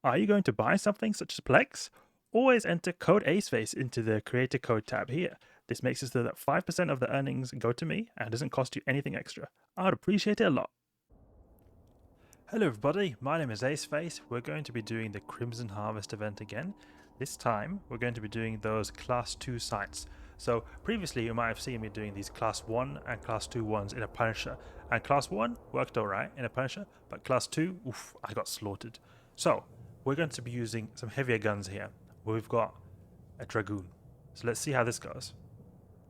Are you going to buy something such as PLEX? Always enter code Aceface into the Creator Code tab here. This makes it so that 5% of the earnings go to me and doesn't cost you anything extra. I would appreciate it a lot. Hello everybody, my name is Aceface. We're going to be doing the Crimson Harvest event again. This time we're going to be doing those Class 2 sites. So previously you might have seen me doing these Class 1 and Class 2 ones in a Punisher. And Class 1 worked alright in a Punisher, but Class 2, oof, I got slaughtered. So we're going to be using some heavier guns here. We've got a Dragoon. So let's see how this goes.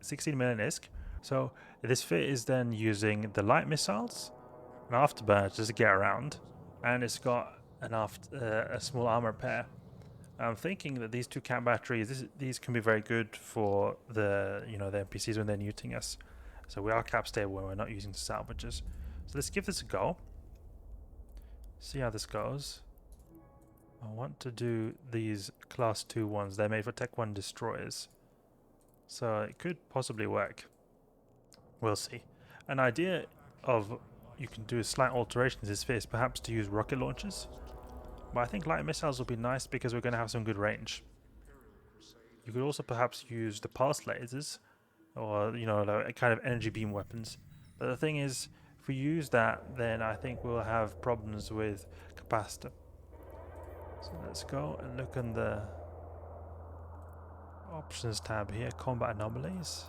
16mm ISK. So this fit is then using the light missiles, an Afterburner just to get around, and it's got an a small armor pair. I'm thinking that these two camp batteries, these can be very good for the the NPCs when they're neuting us. So we are cap stable when we're not using the salvagers. So let's give this a go. See how this goes. I want to do these Class 2 ones. They're made for Tech 1 destroyers, so it could possibly work. We'll see. An idea of you can do slight alterations is perhaps to use rocket launchers, but I think light missiles will be nice because we're going to have some good range. You could also perhaps use the pulse lasers, or like a kind of energy beam weapons. But the thing is, if we use that, then I think we'll have problems with capacitor. So let's go and look in the options tab here, combat anomalies.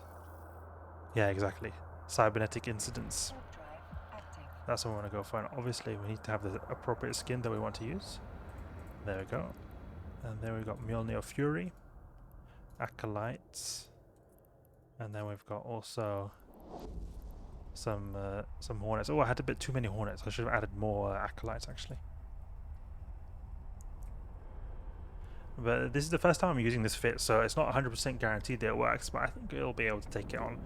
Yeah, exactly. Cybernetic incidents. That's what we want to go for, and obviously we need to have the appropriate skin that we want to use. There we go. And then we've got Mjolnir Fury, Acolytes, and then we've got also some Hornets. Oh, I had a bit too many Hornets. I should have added more Acolytes actually. But this is the first time I'm using this fit, so it's not 100% guaranteed that it works, but I think it'll be able to take it on.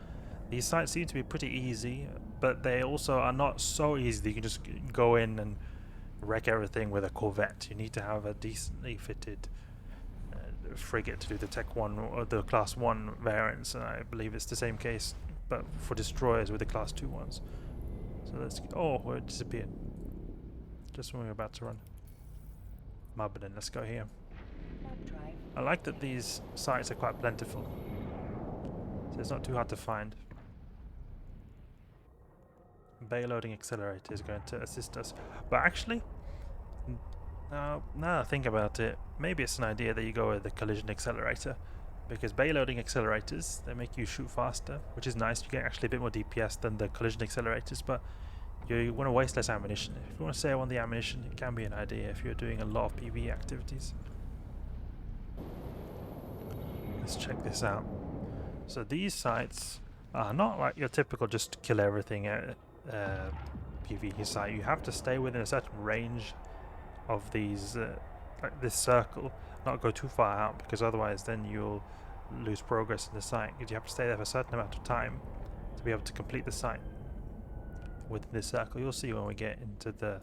These sites seem to be pretty easy, but they also are not so easy that you can just go in and wreck everything with a Corvette. You need to have a decently fitted frigate to do the Tech 1 or the Class 1 variants, and I believe it's the same case, but for destroyers with the Class 2 ones. So let's... oh, it disappeared. Just when we were about to run. Mubbin, let's go here. I like that these sites are quite plentiful, so it's not too hard to find. Bayloading Accelerator is going to assist us, but actually, now I think about it, maybe it's an idea that you go with the Collision Accelerator, because bayloading accelerators, they make you shoot faster, which is nice. You get actually a bit more DPS than the Collision Accelerators, but you want to waste less ammunition. If you want to save on the ammunition, it can be an idea if you're doing a lot of PvE activities. Let's check this out. So these sites are not like your typical just kill everything PvE site. You have to stay within a certain range of these, like this circle, not go too far out, because otherwise then you'll lose progress in the site, because you have to stay there for a certain amount of time to be able to complete the site within this circle. You'll see when we get into the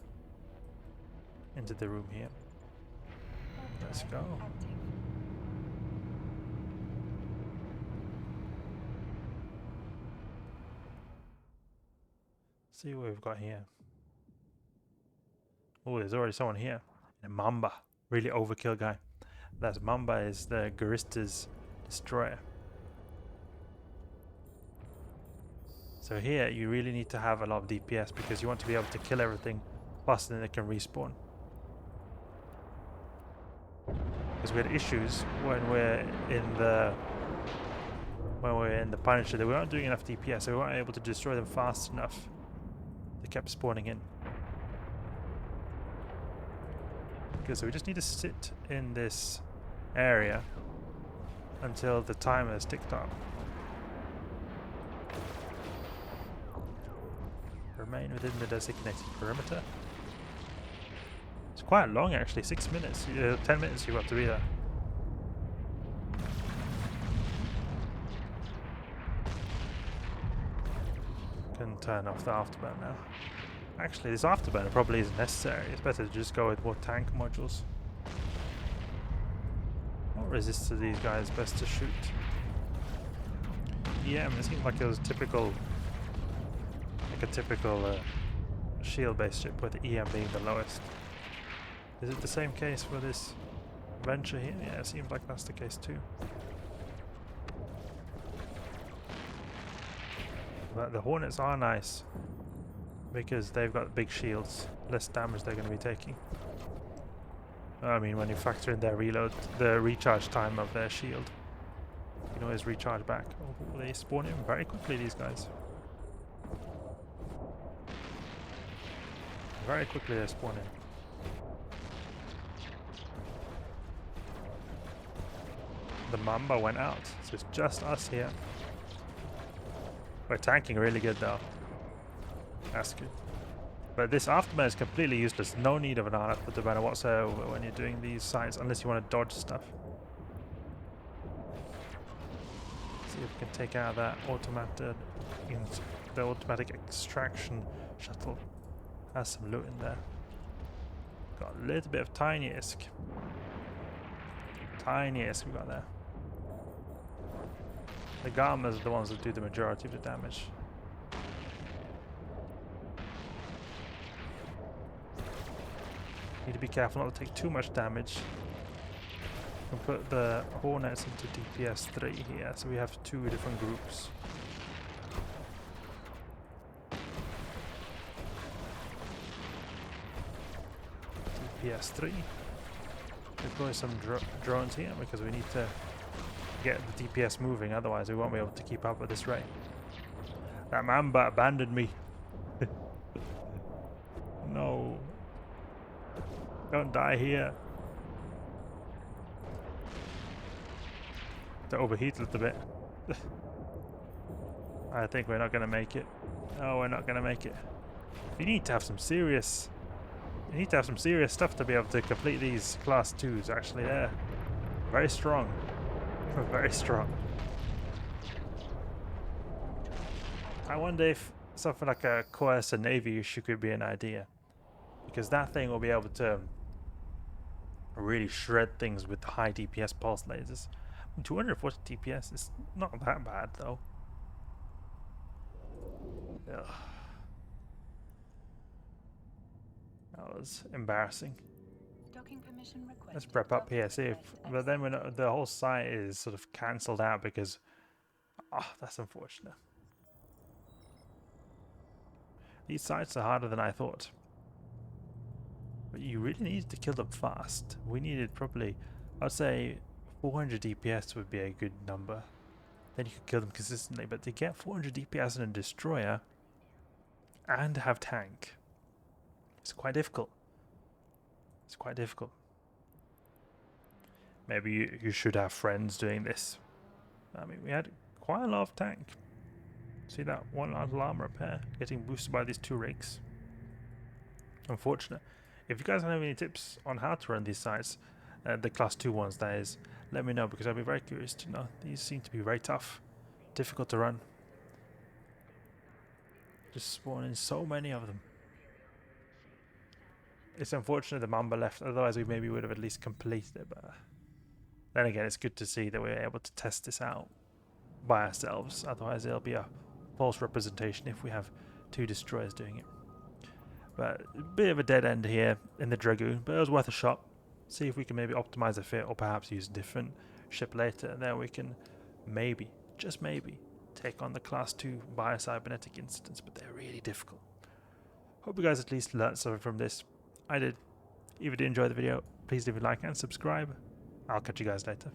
room here. Let's go. See what we've got here. Oh, there's already someone here. A Mamba. Really overkill guy. That's Mamba is the Garista's destroyer. So here you really need to have a lot of DPS because you want to be able to kill everything faster than it can respawn. Because we had issues when we're in the Punisher that we weren't doing enough DPS, so we weren't able to destroy them fast enough. They kept spawning in. Okay, so we just need to sit in this area until the timer is ticked up. Remain within the designated perimeter. It's quite long actually, 6 minutes, 10 minutes you've got to be there. Can turn off the Afterburner now. Actually, this Afterburner probably isn't necessary. It's better to just go with more tank modules. What resists to these guys best to shoot? EM, it seems like it was typical, like a typical shield-based ship, with the EM being the lowest. Is it the same case for this venture here? Yeah, it seems like that's the case too. But the Hornets are nice because they've got big shields, less damage they're going to be taking. I mean, when you factor in their reload, the recharge time of their shield, you can always recharge back. Oh, they spawn in very quickly, these guys. Very quickly they spawn in. The Mamba went out, so it's just us here. We're tanking really good though. That's good. But this Afterburner is completely useless. No need of an Afterburner whatsoever when you're doing these sites, unless you want to dodge stuff. See if we can take out that automatic extraction shuttle. Has some loot in there. Got a little bit of tiny ISK. Tiny ISK we got there. The Gammas are the ones that do the majority of the damage. Need to be careful not to take too much damage. We'll put the Hornets into DPS 3 here, so we have two different groups. DPS 3. Deploy some drones here because we need to get the DPS moving, otherwise we won't be able to keep up with this rate. That Mamba abandoned me. No. Don't die here. To overheat a little bit. I think we're not going to make it. No, we're not going to make it. You need to have some serious... You need to have some serious stuff to be able to complete these class 2s, actually. They're very strong. Very strong. I wonder if something like a Coercer Navy issue could be an idea. Because that thing will be able to really shred things with high DPS pulse lasers. 240 DPS is not that bad though. Ugh. That was embarrassing. Docking permission requested. Let's prep up here, see if... But then when the whole site is sort of cancelled out because... Oh, that's unfortunate. These sites are harder than I thought. But you really needed to kill them fast. We needed probably... I'd say 400 DPS would be a good number. Then you could kill them consistently. But to get 400 DPS in a destroyer and have tank, it's quite difficult. It's quite difficult. Maybe you should have friends doing this. I mean, we had quite a lot of tank. See that one alarm repair getting boosted by these two rigs. Unfortunate. If you guys have any tips on how to run these sites, the class 2 ones that is, let me know because I'd be very curious to know. These seem to be very tough, difficult to run. Just spawning so many of them. It's unfortunate the Mamba left, otherwise we maybe would have at least completed it, but then again it's good to see that we're able to test this out by ourselves, otherwise it'll be a false representation if we have two destroyers doing it. But a bit of a dead end here in the Dragoon, but it was worth a shot. See if we can maybe optimize the fit or perhaps use a different ship later, and then we can maybe, just maybe, take on the class 2 Biocybernetic incidents, but they're really difficult. Hope you guys at least learned something from this. I did. If you did enjoy the video, please leave a like and subscribe. I'll catch you guys later.